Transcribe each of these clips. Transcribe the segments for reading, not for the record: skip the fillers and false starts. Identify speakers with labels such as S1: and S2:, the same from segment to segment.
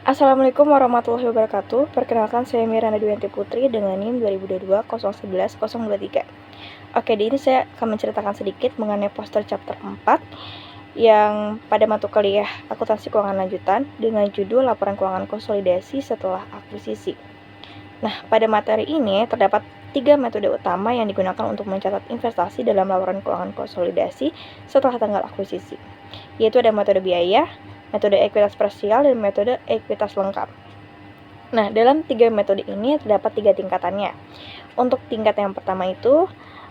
S1: Assalamualaikum warahmatullahi wabarakatuh. Perkenalkan, saya Miranda Duyanti Putri dengan NIM 2022 0111 023. Oke, di ini saya akan menceritakan sedikit mengenai poster chapter 4 yang pada mata kuliah akuntansi keuangan lanjutan dengan judul laporan keuangan konsolidasi setelah akuisisi. Nah, pada materi ini terdapat 3 metode utama yang digunakan untuk mencatat investasi dalam laporan keuangan konsolidasi setelah tanggal akuisisi, yaitu ada metode biaya, metode ekuitas parsial, dan metode ekuitas lengkap. Nah, dalam 3 metode ini terdapat 3 tingkatannya. Untuk tingkat yang pertama itu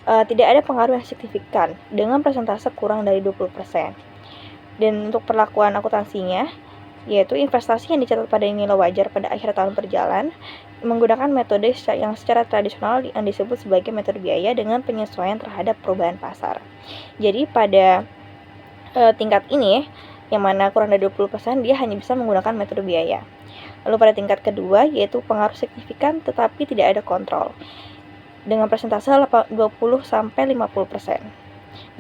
S1: tidak ada pengaruh yang signifikan dengan persentase kurang dari 20%. Dan untuk perlakuan akuntansinya, yaitu investasi yang dicatat pada nilai wajar pada akhir tahun berjalan menggunakan metode yang secara tradisional yang disebut sebagai metode biaya dengan penyesuaian terhadap perubahan pasar. Jadi pada tingkat ini, yang mana kurang dari 20%, dia hanya bisa menggunakan metode biaya. Lalu pada tingkat kedua, yaitu pengaruh signifikan tetapi tidak ada kontrol, dengan persentase 20-50%.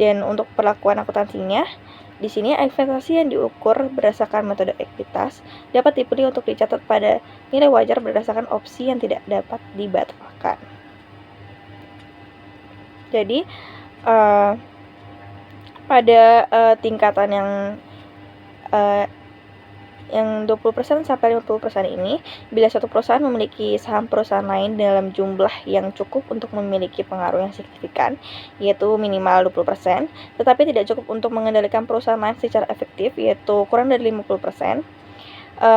S1: Dan untuk perlakuan akuntansinya, di sini investasi yang diukur berdasarkan metode ekuitas dapat dipilih untuk dicatat pada nilai wajar berdasarkan opsi yang tidak dapat dibatalkan. Jadi pada tingkatan yang 20% sampai 50% ini, bila suatu perusahaan memiliki saham perusahaan lain dalam jumlah yang cukup untuk memiliki pengaruh yang signifikan, yaitu minimal 20%, tetapi tidak cukup untuk mengendalikan perusahaan lain secara efektif, yaitu kurang dari 50%,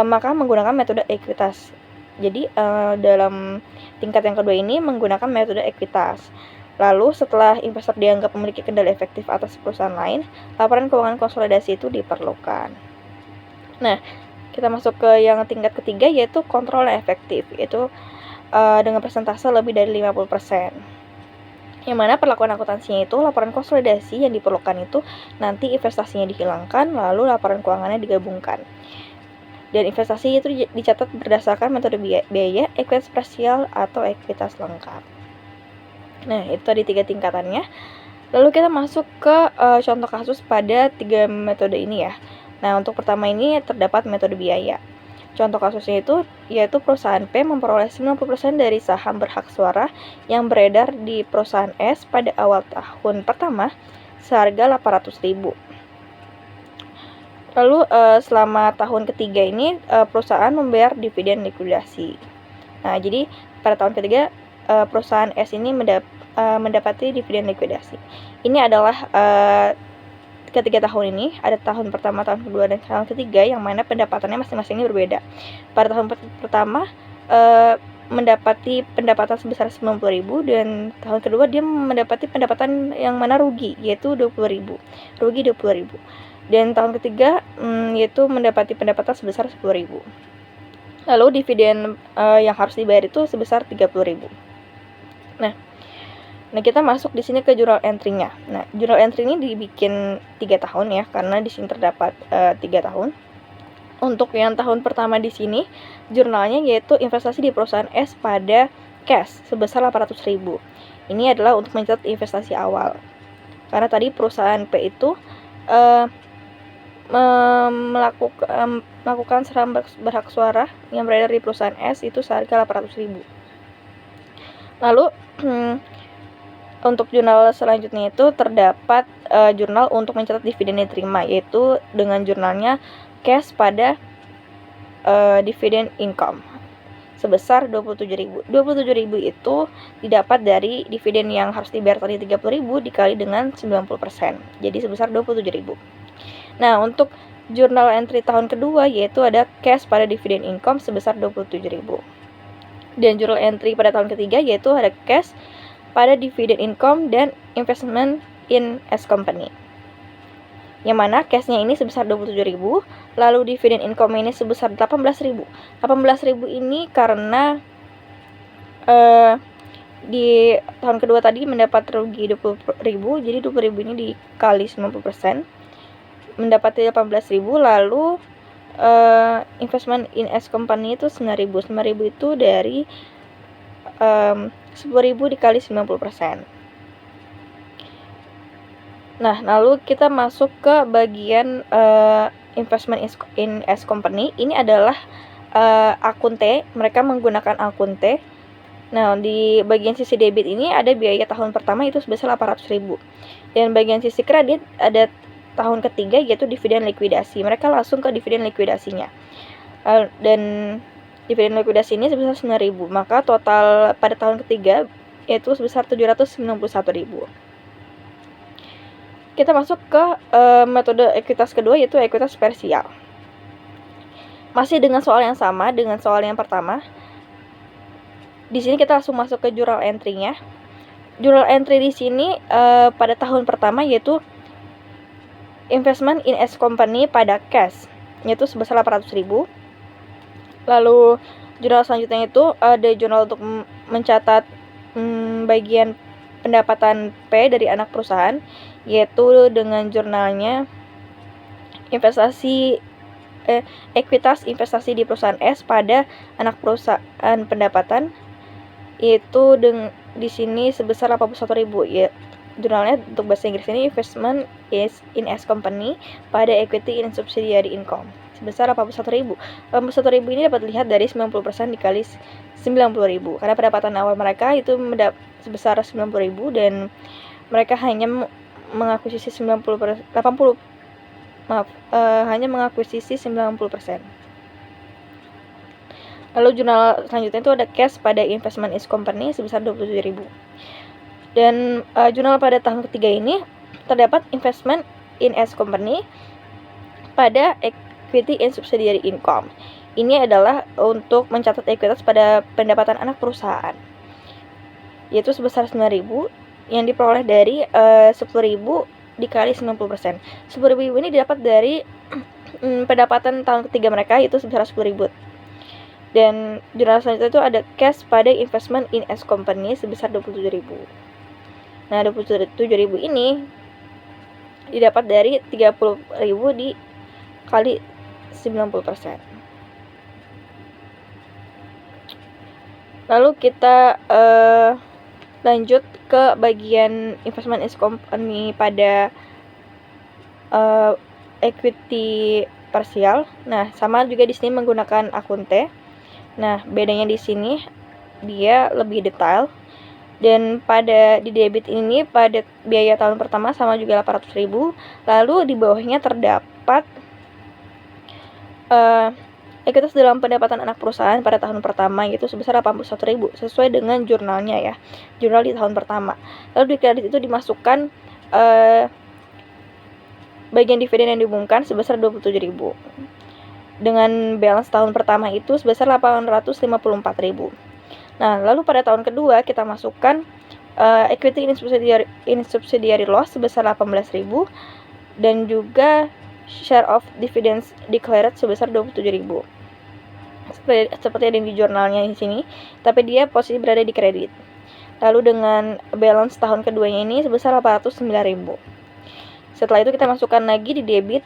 S1: maka menggunakan metode ekuitas. Jadi dalam tingkat yang kedua ini menggunakan metode ekuitas. Lalu setelah investor dianggap memiliki kendali efektif atas perusahaan lain, laporan keuangan konsolidasi itu diperlukan. Nah, kita masuk ke yang tingkat ketiga, yaitu kontrol yang efektif, yaitu dengan persentase lebih dari 50%. Yang mana perlakuan akuntansinya itu laporan konsolidasi yang diperlukan itu nanti investasinya dihilangkan, lalu laporan keuangannya digabungkan. Dan investasi itu dicatat berdasarkan metode biaya, ekuitas parsial, atau ekuitas lengkap. Nah, itu tadi 3 tingkatannya. Lalu kita masuk ke contoh kasus pada 3 metode ini ya. Nah, untuk pertama ini terdapat metode biaya. Contoh kasusnya itu yaitu perusahaan P memperoleh 90% dari saham berhak suara yang beredar di perusahaan S pada awal tahun pertama seharga 800.000. Lalu selama tahun ketiga ini perusahaan membayar dividen likuidasi. Nah, jadi pada tahun ketiga perusahaan S ini mendapati dividen likuidasi. Ini adalah ketiga tahun ini, ada tahun pertama, tahun kedua, dan tahun ketiga, yang mana pendapatannya masing-masing ini berbeda. Pada tahun pertama mendapati pendapatan sebesar 90.000, dan tahun kedua dia mendapati pendapatan yang mana rugi, yaitu 20.000, rugi 20.000. Dan tahun ketiga yaitu mendapati pendapatan sebesar 10.000. Lalu dividen yang harus dibayar itu sebesar 30.000. Nah, kita masuk di sini ke journal entry-nya. Nah, journal entry ini dibikin 3 tahun ya, karena di sini terdapat 3 tahun. Untuk yang tahun pertama di sini, jurnalnya yaitu investasi di perusahaan S pada cash sebesar 800.000. Ini adalah untuk mencatat investasi awal. Karena tadi perusahaan P itu melakukan saham berhak suara yang beredar di perusahaan S itu seharga 800.000. Lalu untuk jurnal selanjutnya itu terdapat jurnal untuk mencatat dividen yang diterima, yaitu dengan jurnalnya cash pada dividen income sebesar 27.000. 27.000 itu didapat dari dividen yang harus dibayar tadi 30.000 dikali dengan 90%. Jadi sebesar 27.000. Nah, untuk jurnal entry tahun kedua yaitu ada cash pada dividen income sebesar 27.000. Dan jurnal entry pada tahun ketiga yaitu ada cash pada dividen income dan investment in S company. Yang mana cashnya ini sebesar 27.000, lalu dividen income ini sebesar 18.000. 18.000 ini karena di tahun kedua tadi mendapat rugi 20.000, jadi 20.000 ini dikali 90%, mendapati 18.000, lalu investment in S company itu 9.000. 9.000 itu dari 10.000 dikali 90%. Nah, lalu kita masuk ke bagian investment in S company. Ini adalah akun T, mereka menggunakan akun T. Nah, di bagian sisi debit ini ada biaya tahun pertama itu sebesar 800.000. Dan bagian sisi kredit ada tahun ketiga yaitu dividen likuidasi. Mereka langsung ke dividen likuidasinya. Dan dividen likuidasi ini sebesar 9.000. Maka total pada tahun ketiga yaitu sebesar 791.000. Kita masuk ke metode ekuitas kedua yaitu ekuitas parsial. Masih dengan soal yang sama dengan soal yang pertama. Di sini kita langsung masuk ke journal entry-nya. Journal entry di sini pada tahun pertama yaitu investment in S company pada cash yaitu sebesar 800.000. Lalu jurnal selanjutnya itu ada jurnal untuk mencatat bagian pendapatan P dari anak perusahaan yaitu dengan jurnalnya ekuitas investasi di perusahaan S pada anak perusahaan pendapatan yaitu di sini sebesar 81.000 ya. Jurnalnya untuk bahasa Inggris ini investment is in S company pada equity in subsidiary income sebesar 81.000. 81.000 ini dapat dilihat dari 90% dikali 90.000 karena pendapatan awal mereka itu sebesar 90.000 dan mereka hanya mengakuisisi 90%. Lalu jurnal selanjutnya itu ada cash pada investment is company sebesar 27.000. Dan jurnal pada tahun ketiga ini terdapat investment in S company pada equity in subsidiary income. Ini adalah untuk mencatat ekuitas pada pendapatan anak perusahaan yaitu sebesar 9.000 yang diperoleh dari 10.000 dikali 90%. 10.000 ini didapat dari pendapatan tahun ketiga mereka yaitu sebesar 10.000. Dan jurnal selanjutnya itu ada cash pada investment in S company sebesar 27.000. Nah, 27.000 ini didapat dari 30.000 dikali 90%. Lalu kita lanjut ke bagian investment in S company pada equity parsial. Nah, sama juga di sini menggunakan akun T. Nah, bedanya di sini dia lebih detail. Dan di debit ini pada biaya tahun pertama sama juga 800.000. Lalu di bawahnya terdapat ekuitas dalam pendapatan anak perusahaan pada tahun pertama yaitu sebesar 81.000 sesuai dengan jurnalnya ya. Jurnal di tahun pertama. Lalu di kredit itu dimasukkan bagian dividen yang diumumkan sebesar 27.000. Dengan balance tahun pertama itu sebesar 854.000. Nah, lalu pada tahun kedua kita masukkan equity in subsidiary loss sebesar 18.000 dan juga share of dividends declared sebesar 27.000. Seperti ada di jurnalnya di sini, tapi dia posisi berada di kredit. Lalu dengan balance tahun keduanya ini sebesar 809.000. Setelah itu kita masukkan lagi di debit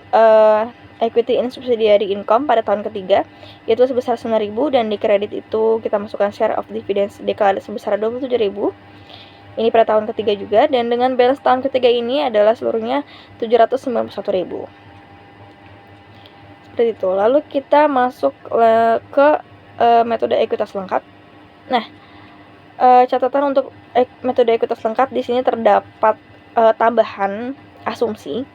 S1: equity in subsidiary income pada tahun ketiga yaitu sebesar 9.000 dan di kredit itu kita masukkan share of dividends declared sebesar 27.000. Ini pada tahun ketiga juga dan dengan balance tahun ketiga ini adalah seluruhnya 791.000. Seperti itu. Lalu kita masuk ke metode ekuitas lengkap. Nah, catatan untuk metode ekuitas lengkap di sini terdapat tambahan asumsi.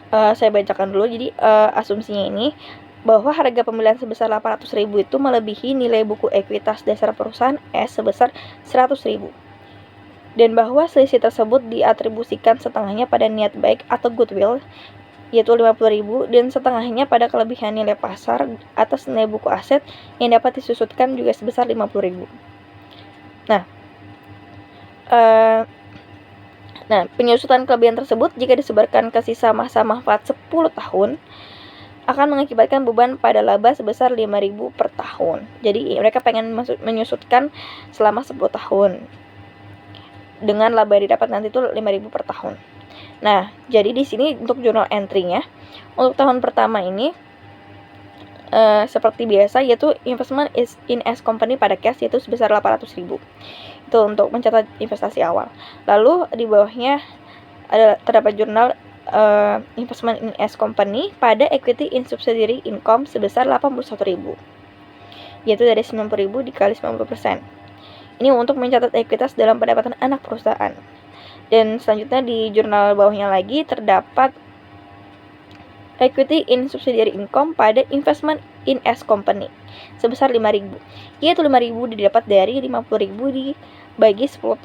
S1: Saya bacakan dulu. Jadi asumsinya ini bahwa harga pembelian sebesar 800.000 itu melebihi nilai buku ekuitas dasar perusahaan S sebesar 100.000. Dan bahwa selisih tersebut diatribusikan setengahnya pada niat baik atau goodwill yaitu 50.000 dan setengahnya pada kelebihan nilai pasar atas nilai buku aset yang dapat disusutkan juga sebesar 50.000. Nah, penyusutan kelebihan tersebut jika disebarkan ke sisa masa manfaat 10 tahun akan mengakibatkan beban pada laba sebesar 5.000 per tahun. Jadi mereka pengen menyusutkan selama 10 tahun. Dengan laba yang didapat nanti itu 5.000 per tahun. Nah, jadi di sini untuk journal entry-nya untuk tahun pertama ini seperti biasa yaitu investment is in S company pada cash yaitu sebesar 800.000. Itu untuk mencatat investasi awal. Lalu di bawahnya terdapat jurnal investment in S company pada equity in subsidiary income sebesar 81.000, yaitu dari 90.000 dikali 90%. Ini untuk mencatat ekuitas dalam pendapatan anak perusahaan. Dan selanjutnya di jurnal bawahnya lagi terdapat equity in subsidiary income pada investment in S company sebesar 5.000, yaitu 5.000 didapat dari 50.000 dibagi 10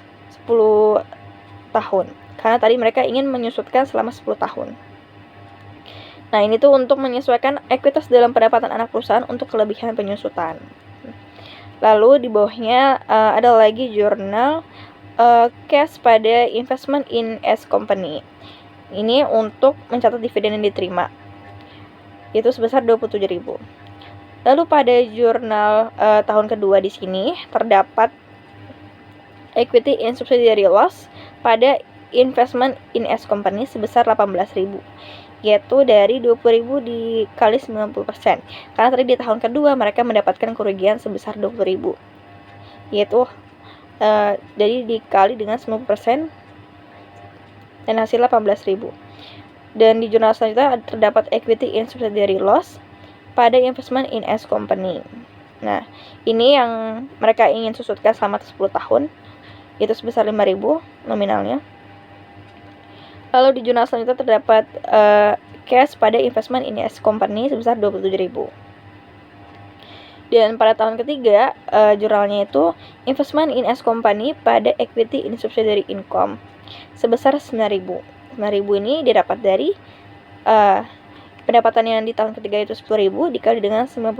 S1: tahun, karena tadi mereka ingin menyusutkan selama 10 tahun. Nah, ini tuh untuk menyesuaikan ekuitas dalam pendapatan anak perusahaan untuk kelebihan penyusutan. Lalu di bawahnya ada lagi jurnal cash pada investment in S company. Ini untuk mencatat dividen yang diterima, itu sebesar 27.000. Lalu pada jurnal tahun kedua di sini terdapat equity in subsidiary loss pada investment in S company sebesar 18.000, yaitu dari 20.000 dikali 90%. Karena tadi di tahun kedua mereka mendapatkan kerugian sebesar 20.000, yaitu jadi dikali dengan 90% dan hasilnya 18.000. Dan di jurnal selanjutnya terdapat equity in subsidiary loss pada investment in S company. Nah, ini yang mereka ingin susutkan selama 10 tahun, itu sebesar 5.000 nominalnya. Lalu di jurnal selanjutnya terdapat cash pada investment in S company sebesar 27.000. Dan pada tahun ketiga, jurnalnya itu investment in S company pada equity in subsidiary income sebesar 9.000. 9.000 ini didapat dari pendapatan yang di tahun ketiga itu 10.000 dikali dengan 90%.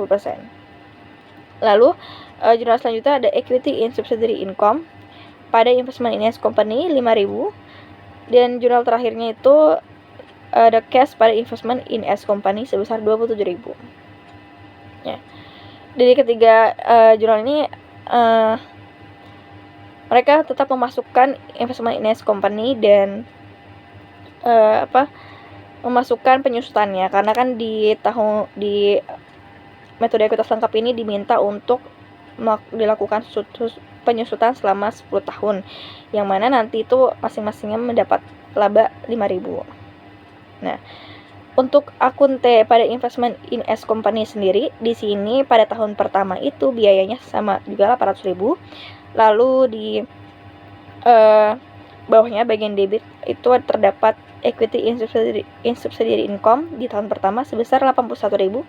S1: Lalu jurnal selanjutnya ada equity in subsidiary income pada investment in S company 5.000. Dan jurnal terakhirnya itu ada cash pada investment in S company sebesar 27.000. Ya. Dari ketiga jurnal ini mereka tetap memasukkan investment in S company dan memasukkan penyusutannya, karena kan di metode ekuitas lengkap ini diminta untuk dilakukan penyusutan selama 10 tahun, yang mana nanti itu masing-masingnya mendapat laba 5.000. Nah, untuk akun T pada investment in S company sendiri, di sini pada tahun pertama itu biayanya sama juga 800.000. Lalu di bawahnya bagian debit itu terdapat equity in subsidiary income di tahun pertama sebesar 81.000.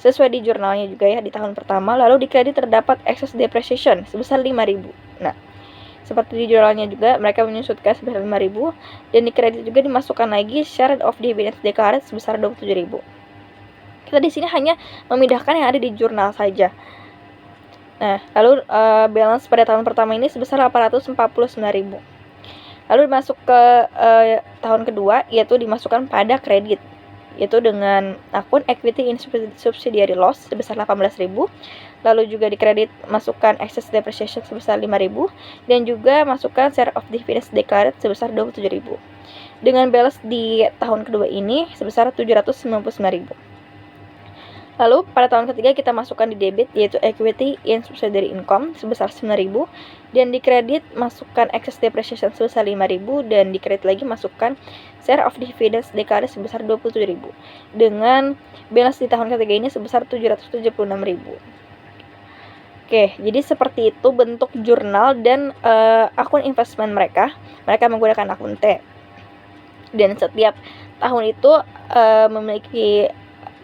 S1: Sesuai di jurnalnya juga ya di tahun pertama. Lalu di kredit terdapat excess depreciation sebesar 5.000. Nah, seperti di jurnalnya juga mereka menyusutkan sebesar 5.000, dan di kredit juga dimasukkan lagi share of dividends declared sebesar 27.000. Kita di sini hanya memindahkan yang ada di jurnal saja. Nah, lalu balance pada tahun pertama ini sebesar 849.000. Lalu masuk ke tahun kedua, yaitu dimasukkan pada kredit, yaitu dengan akun equity in subsidiary loss sebesar 18.000. Lalu juga di kredit masukkan excess depreciation sebesar 5.000, dan juga masukkan share of dividends declared sebesar 27.000. Dengan balance di tahun kedua ini sebesar 799.000. Lalu pada tahun ketiga kita masukkan di debit, yaitu equity in subsidiary income sebesar 9.000, dan di kredit masukkan excess depreciation sebesar 5.000, dan di kredit lagi masukkan share of dividends declared sebesar 27.000. Dengan balance di tahun ketiga ini sebesar 776.000. Oke, jadi seperti itu bentuk jurnal dan akun investment mereka. Mereka menggunakan akun T. Dan setiap tahun itu memiliki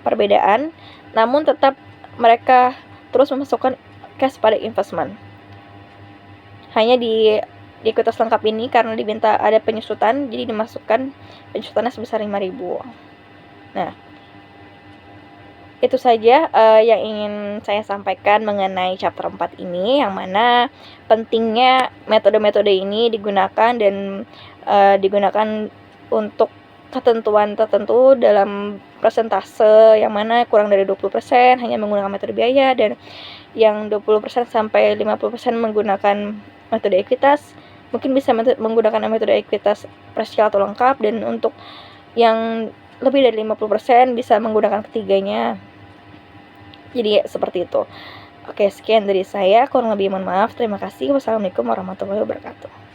S1: perbedaan, namun tetap mereka terus memasukkan cash pada investment. Hanya di ekuitas lengkap ini karena diminta ada penyusutan, jadi dimasukkan penyusutannya sebesar 5.000. Nah, itu saja yang ingin saya sampaikan mengenai chapter 4 ini, yang mana pentingnya metode-metode ini digunakan dan digunakan untuk ketentuan tertentu dalam persentase, yang mana kurang dari 20% hanya menggunakan metode biaya, dan yang 20% sampai 50% menggunakan metode ekuitas. Mungkin bisa menggunakan metode ekuitas partial atau lengkap, dan untuk yang lebih dari 50% bisa menggunakan ketiganya. Jadi seperti itu. Oke, sekian dari saya, kurang lebih mohon maaf. Terima kasih. Wassalamualaikum warahmatullahi wabarakatuh.